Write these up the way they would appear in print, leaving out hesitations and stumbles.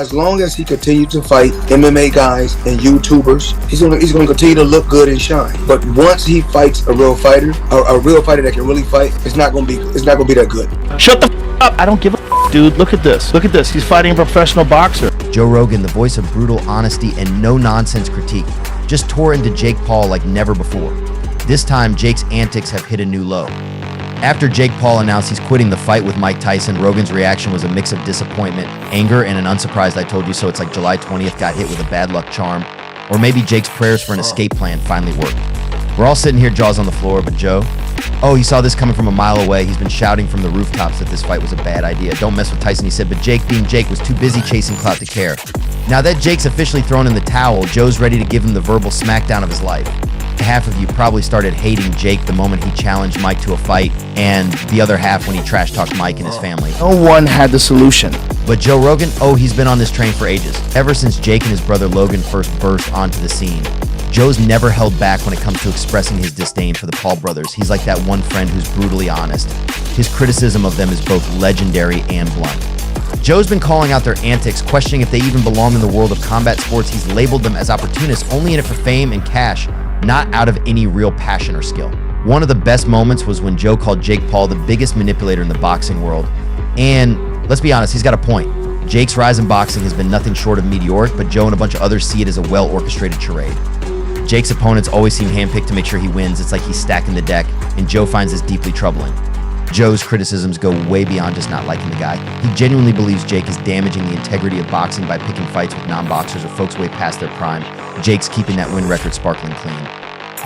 As long as he continues to fight MMA guys and YouTubers, he's gonna continue to look good and shine. But once he fights a real fighter, a real fighter that can really fight, it's not gonna be that good. Shut the up! I don't give a dude. Look at this. Look at this. He's fighting a professional boxer. Joe Rogan, the voice of brutal honesty and no-nonsense critique, just tore into Jake Paul like never before. This time, Jake's antics have hit a new low. After Jake Paul announced he's quitting the fight with Mike Tyson, Rogan's reaction was a mix of disappointment, anger, and an unsurprised I told you so. It's like July 20th got hit with a bad luck charm. Or maybe Jake's prayers for an escape plan finally worked. We're all sitting here, jaws on the floor, but Joe? Oh, he saw this coming from a mile away. He's been shouting from the rooftops that this fight was a bad idea. Don't mess with Tyson, he said, but Jake, being Jake, was too busy chasing clout to care. Now that Jake's officially thrown in the towel, Joe's ready to give him the verbal smackdown of his life. Half of you probably started hating Jake the moment he challenged Mike to a fight, and the other half when he trash-talked Mike and his family. No one had the solution. But Joe Rogan, oh, he's been on this train for ages. Ever since Jake and his brother Logan first burst onto the scene. Joe's never held back when it comes to expressing his disdain for the Paul brothers. He's like that one friend who's brutally honest. His criticism of them is both legendary and blunt. Joe's been calling out their antics, questioning if they even belong in the world of combat sports. He's labeled them as opportunists, only in it for fame and cash, not out of any real passion or skill. One of the best moments was when Joe called Jake Paul the biggest manipulator in the boxing world. And let's be honest, he's got a point. Jake's rise in boxing has been nothing short of meteoric, but Joe and a bunch of others see it as a well-orchestrated charade. Jake's opponents always seem handpicked to make sure he wins. It's like he's stacking the deck, and Joe finds this deeply troubling. Joe's criticisms go way beyond just not liking the guy. He genuinely believes Jake is damaging the integrity of boxing by picking fights with non-boxers or folks way past their prime. Jake's keeping that win record sparkling clean.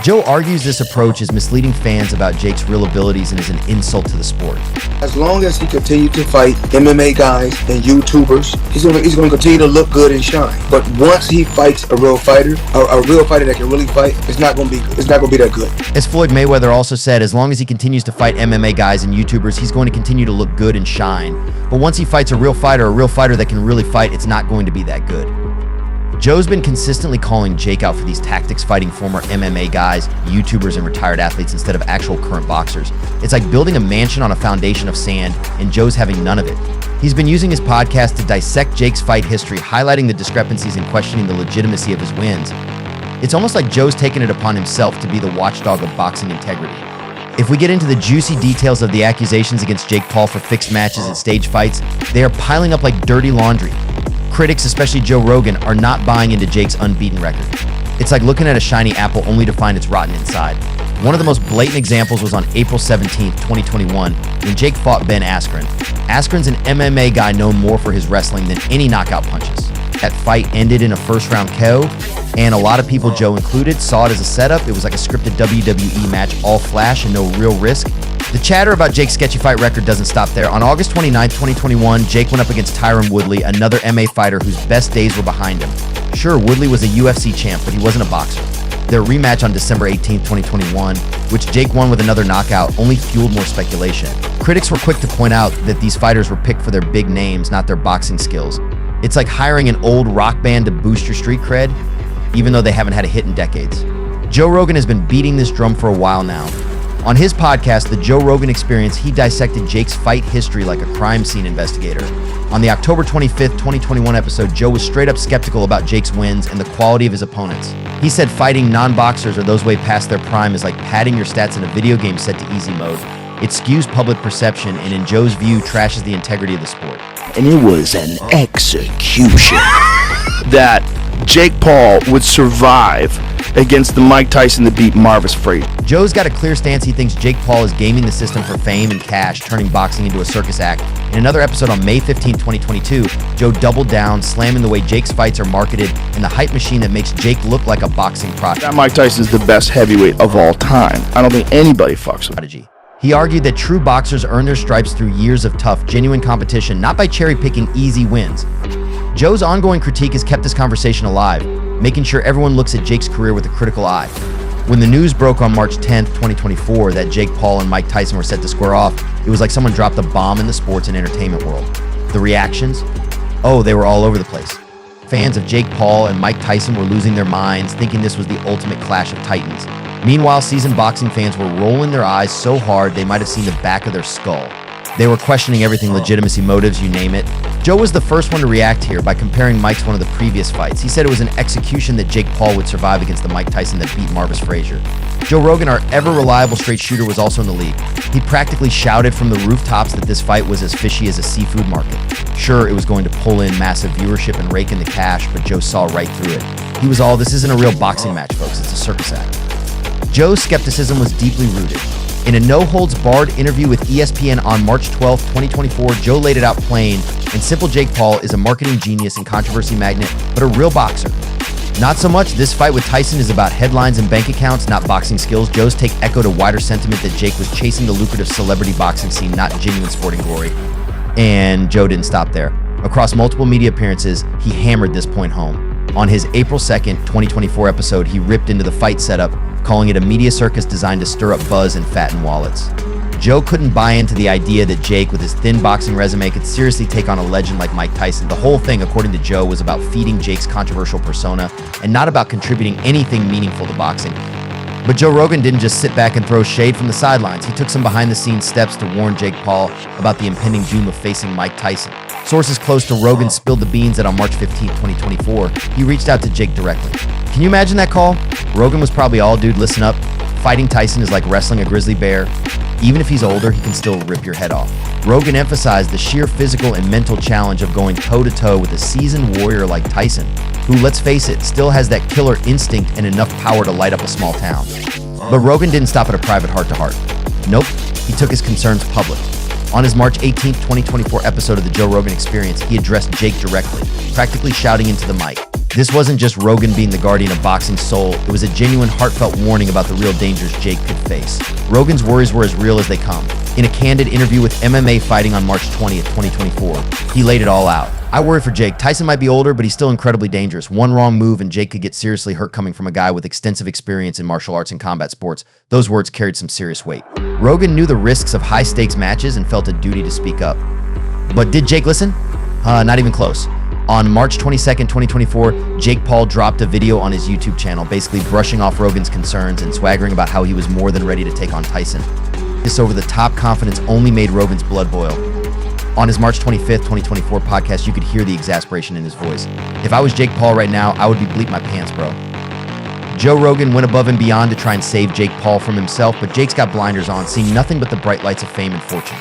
Joe argues this approach is misleading fans about Jake's real abilities and is an insult to the sport. As long as he continues to fight MMA guys and YouTubers, he's gonna continue to look good and shine. But once he fights a real fighter that can really fight, it's not gonna be that good. As Floyd Mayweather also said, as long as he continues to fight MMA guys and YouTubers, he's going to continue to look good and shine. But once he fights a real fighter that can really fight, it's not going to be that good. Joe's been consistently calling Jake out for these tactics, fighting former MMA guys, YouTubers, and retired athletes instead of actual current boxers. It's like building a mansion on a foundation of sand, and Joe's having none of it. He's been using his podcast to dissect Jake's fight history, highlighting the discrepancies and questioning the legitimacy of his wins. It's almost like Joe's taken it upon himself to be the watchdog of boxing integrity. If we get into the juicy details of the accusations against Jake Paul for fixed matches and stage fights, they are piling up like dirty laundry. Critics, especially Joe Rogan, are not buying into Jake's unbeaten record. It's like looking at a shiny apple only to find it's rotten inside. One of the most blatant examples was on April 17th, 2021, when Jake fought Ben Askren. Askren's an MMA guy known more for his wrestling than any knockout punches. That fight ended in a first-round KO, and a lot of people, Joe included, saw it as a setup. It was like a scripted WWE match, all flash and no real risk. The chatter about Jake's sketchy fight record doesn't stop there. On August 29, 2021, Jake went up against Tyron Woodley, another MMA fighter whose best days were behind him. Sure, Woodley was a UFC champ, but he wasn't a boxer. Their rematch on December 18, 2021, which Jake won with another knockout, only fueled more speculation. Critics were quick to point out that these fighters were picked for their big names, not their boxing skills. It's like hiring an old rock band to boost your street cred, even though they haven't had a hit in decades. Joe Rogan has been beating this drum for a while now. On his podcast, The Joe Rogan Experience, he dissected Jake's fight history like a crime scene investigator. On the October 25th, 2021 episode, Joe was straight up skeptical about Jake's wins and the quality of his opponents. He said fighting non-boxers or those way past their prime is like padding your stats in a video game set to easy mode. It skews public perception and, in Joe's view, trashes the integrity of the sport. And it was an execution. That Jake Paul would survive against the Mike Tyson that beat Marvis Frazier. Joe's got a clear stance. He thinks Jake Paul is gaming the system for fame and cash, turning boxing into a circus act. In another episode on May 15, 2022, Joe doubled down, slamming the way Jake's fights are marketed and the hype machine that makes Jake look like a boxing product. That Mike Tyson is the best heavyweight of all time. I don't think anybody fucks with him. He argued that true boxers earn their stripes through years of tough, genuine competition, not by cherry-picking easy wins. Joe's ongoing critique has kept this conversation alive, making sure everyone looks at Jake's career with a critical eye. When the news broke on March 10th, 2024, that Jake Paul and Mike Tyson were set to square off, it was like someone dropped a bomb in the sports and entertainment world. The reactions? Oh, they were all over the place. Fans of Jake Paul and Mike Tyson were losing their minds, thinking this was the ultimate clash of titans. Meanwhile, seasoned boxing fans were rolling their eyes so hard they might have seen the back of their skull. They were questioning everything, legitimacy, motives, you name it. Joe was the first one to react here by comparing Mike's one of the previous fights. He said it was an execution that Jake Paul would survive against the Mike Tyson that beat Marvis Frazier. Joe Rogan, our ever-reliable straight shooter, was also in the league. He practically shouted from the rooftops that this fight was as fishy as a seafood market. Sure, it was going to pull in massive viewership and rake in the cash, but Joe saw right through it. He was all, "This isn't a real boxing match, folks. It's a circus act." Joe's skepticism was deeply rooted. In a no-holds-barred interview with ESPN on March 12, 2024, Joe laid it out plain and simple. Jake Paul is a marketing genius and controversy magnet, but a real boxer. Not so much. This fight with Tyson is about headlines and bank accounts, not boxing skills. Joe's take echoed a wider sentiment that Jake was chasing the lucrative celebrity boxing scene, not genuine sporting glory. And Joe didn't stop there. Across multiple media appearances, he hammered this point home. On his April 2nd, 2024 episode, he ripped into the fight setup, calling it a media circus designed to stir up buzz and fatten wallets. Joe couldn't buy into the idea that Jake, with his thin boxing resume, could seriously take on a legend like Mike Tyson. The whole thing, according to Joe, was about feeding Jake's controversial persona and not about contributing anything meaningful to boxing. But Joe Rogan didn't just sit back and throw shade from the sidelines. He took some behind-the-scenes steps to warn Jake Paul about the impending doom of facing Mike Tyson. Sources close to Rogan spilled the beans that on March 15, 2024, he reached out to Jake directly. Can you imagine that call? Rogan was probably all, "Dude, listen up. Fighting Tyson is like wrestling a grizzly bear. Even if he's older, he can still rip your head off." Rogan emphasized the sheer physical and mental challenge of going toe-to-toe with a seasoned warrior like Tyson, who, let's face it, still has that killer instinct and enough power to light up a small town. But Rogan didn't stop at a private heart-to-heart. Nope, he took his concerns public. On his March 18, 2024 episode of the Joe Rogan Experience, he addressed Jake directly, practically shouting into the mic. This wasn't just Rogan being the guardian of boxing's soul, it was a genuine, heartfelt warning about the real dangers Jake could face. Rogan's worries were as real as they come. In a candid interview with MMA Fighting on March 20th, 2024, he laid it all out. "I worry for Jake. Tyson might be older, but he's still incredibly dangerous. One wrong move and Jake could get seriously hurt coming from a guy with extensive experience in martial arts and combat sports." Those words carried some serious weight. Rogan knew the risks of high-stakes matches and felt a duty to speak up. But did Jake listen? Not even close. On March 22nd, 2024, Jake Paul dropped a video on his YouTube channel, basically brushing off Rogan's concerns and swaggering about how he was more than ready to take on Tyson. This over-the-top confidence only made Rogan's blood boil. On his March 25th, 2024 podcast, you could hear the exasperation in his voice. "If I was Jake Paul right now, I would be bleeping my pants, bro." Joe Rogan went above and beyond to try and save Jake Paul from himself, but Jake's got blinders on, seeing nothing but the bright lights of fame and fortune.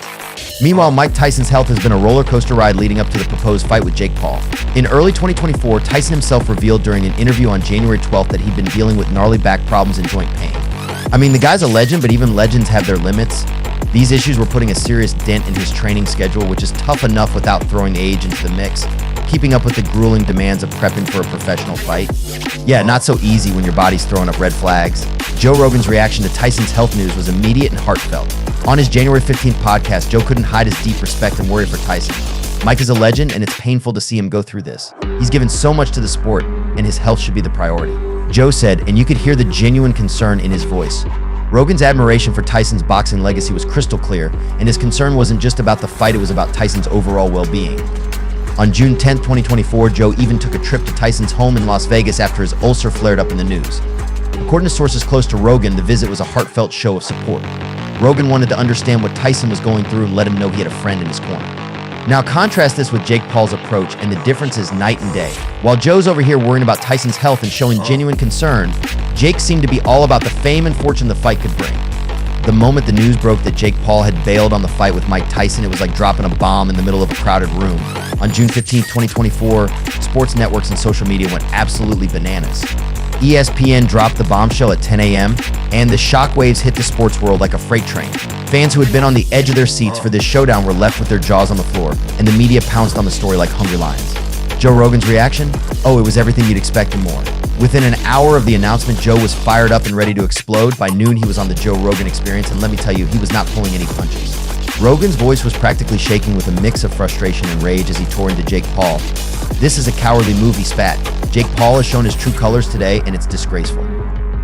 Meanwhile, Mike Tyson's health has been a roller coaster ride leading up to the proposed fight with Jake Paul. In early 2024, Tyson himself revealed during an interview on January 12th that he'd been dealing with gnarly back problems and joint pain. I mean, the guy's a legend, but even legends have their limits. These issues were putting a serious dent in his training schedule, which is tough enough without throwing age into the mix. Keeping up with the grueling demands of prepping for a professional fight. Yeah, not so easy when your body's throwing up red flags. Joe Rogan's reaction to Tyson's health news was immediate and heartfelt. On his January 15th podcast, Joe couldn't hide his deep respect and worry for Tyson. Mike is a legend, and it's painful to see him go through this. He's given so much to the sport, and his health should be the priority. Joe said, and you could hear the genuine concern in his voice. Rogan's admiration for Tyson's boxing legacy was crystal clear, and his concern wasn't just about the fight, it was about Tyson's overall well-being. On June 10, 2024, Joe even took a trip to Tyson's home in Las Vegas after his ulcer flared up in the news. According to sources close to Rogan, the visit was a heartfelt show of support. Rogan wanted to understand what Tyson was going through and let him know he had a friend in his corner. Now contrast this with Jake Paul's approach, and the difference is night and day. While Joe's over here worrying about Tyson's health and showing genuine concern, Jake seemed to be all about the fame and fortune the fight could bring. The moment the news broke that Jake Paul had bailed on the fight with Mike Tyson, it was like dropping a bomb in the middle of a crowded room. On June 15, 2024, sports networks and social media went absolutely bananas. ESPN dropped the bombshell at 10 a.m., and the shockwaves hit the sports world like a freight train. Fans who had been on the edge of their seats for this showdown were left with their jaws on the floor, and the media pounced on the story like hungry lions. Joe Rogan's reaction? Oh, it was everything you'd expect and more. Within an hour of the announcement, Joe was fired up and ready to explode. By noon, he was on the Joe Rogan Experience, and let me tell you, he was not pulling any punches. Rogan's voice was practically shaking with a mix of frustration and rage as he tore into Jake Paul. "This is a cowardly move," he spat. "Jake Paul has shown his true colors today, and it's disgraceful."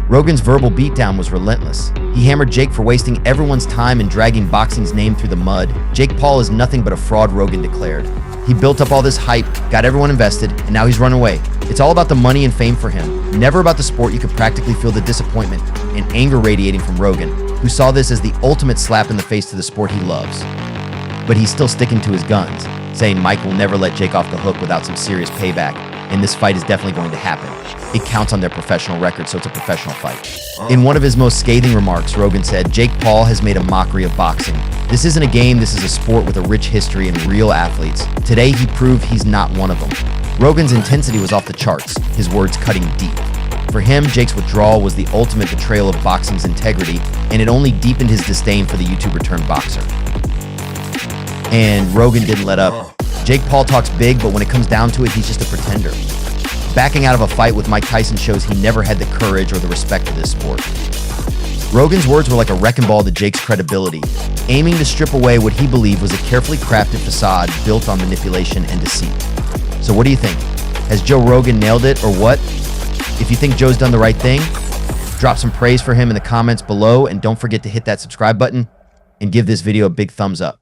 Rogan's verbal beatdown was relentless. He hammered Jake for wasting everyone's time and dragging boxing's name through the mud. Jake Paul is nothing but a fraud, Rogan declared. He built up all this hype, got everyone invested, and now he's run away. It's all about the money and fame for him, never about the sport. You could practically feel the disappointment and anger radiating from Rogan, who saw this as the ultimate slap in the face to the sport he loves. But he's still sticking to his guns. saying Mike will never let Jake off the hook without some serious payback, and this fight is definitely going to happen. It counts on their professional record, so it's a professional fight. In one of his most scathing remarks, Rogan said, Jake Paul has made a mockery of boxing. This isn't a game, this is a sport with a rich history and real athletes. Today, he proved he's not one of them. Rogan's intensity was off the charts, his words cutting deep. For him, Jake's withdrawal was the ultimate betrayal of boxing's integrity, and it only deepened his disdain for the YouTuber turned boxer. And Rogan didn't let up. Jake Paul talks big, but when it comes down to it, he's just a pretender. Backing out of a fight with Mike Tyson shows he never had the courage or the respect for this sport. Rogan's words were like a wrecking ball to Jake's credibility, aiming to strip away what he believed was a carefully crafted facade built on manipulation and deceit. So what do you think? Has Joe Rogan nailed it or what? If you think Joe's done the right thing, drop some praise for him in the comments below, and don't forget to hit that subscribe button and give this video a big thumbs up.